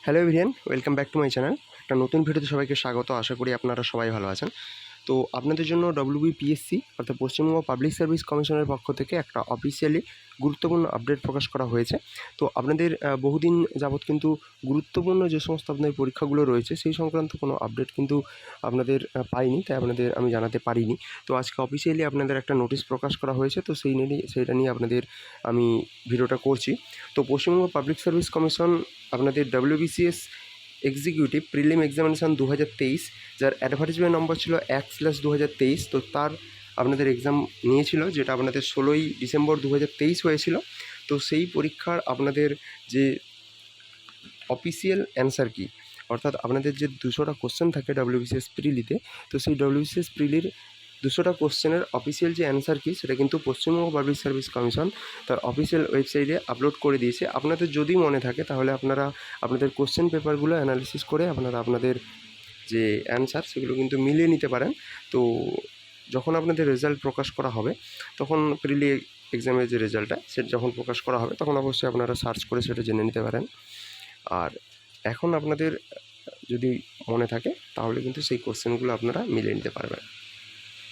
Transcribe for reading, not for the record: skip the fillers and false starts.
Hello everyone, welcome back to my channel. একটা নতুন ভিডিওতে সবাইকে স্বাগত। আশা করি আপনারা সবাই ভালো আছেন। তো আপনাদের জন্য ডব্লিউবিপিএসসি অর্থাৎ পশ্চিমবঙ্গ পাবলিক সার্ভিস কমিশনের পক্ষ থেকে একটা অফিসিয়ালি গুরুত্বপূর্ণ আপডেট প্রকাশ করা হয়েছে। তো আপনাদের বহুদিন যাবৎ কিন্তু গুরুত্বপূর্ণ যে সমস্ত আপনাদের পরীক্ষাগুলো রয়েছে সেই সংক্রান্ত কোনো আপডেট কিন্তু আপনাদের পাইনি, তাই আপনাদের আমি জানাতে পারিনি। তো আজকে অফিসিয়ালি আপনাদের একটা নোটিশ প্রকাশ করা হয়েছে, তো সেইটা নিয়ে আপনাদের আমি ভিডিওটা করছি। তো পশ্চিমবঙ্গ পাবলিক সার্ভিস কমিশন আপনাদের ডব্লিউবিসিএস এক্সিকিউটিভ প্রিলিম এক্সামিনেশান 2023, যার অ্যাডভার্টাইজমেন্ট নম্বর ছিল 1/2023। তো তার আপনাদের এক্সাম নিয়েছিল, যেটা আপনাদের 16ই ডিসেম্বর 2023 হয়েছিল। তো সেই পরীক্ষার আপনাদের যে অফিসিয়াল অ্যান্সার কি, অর্থাৎ আপনাদের যে 200টা কোশ্চেন থাকে ডব্লিউবিসিএস প্রিলিতে, তো সেই ডব্লিউবিসিএস প্রিলির 200টা কোশ্চেনের অফিসিয়াল যে অ্যান্সার কি সেটা কিন্তু পশ্চিমবঙ্গ পাবলিক সার্ভিস কমিশন তার অফিসিয়াল ওয়েবসাইটে আপলোড করে দিয়েছে। আপনাদের যদি মনে থাকে তাহলে আপনারা আপনাদের কোশ্চেন পেপারগুলো অ্যানালিসিস করে আপনারা আপনাদের যে অ্যান্সার সেগুলো কিন্তু মিলিয়ে নিতে পারেন। তো যখন আপনাদের রেজাল্ট প্রকাশ করা হবে, তখন প্রিলি এক্সামের যে রেজাল্টটা সেটা যখন প্রকাশ করা হবে তখন অবশ্যই আপনারা সার্চ করে সেটা জেনে নিতে পারেন। আর এখন আপনাদের যদি মনে থাকে তাহলে কিন্তু সেই কোশ্চেনগুলো আপনারা মিলিয়ে নিতে পারবেন।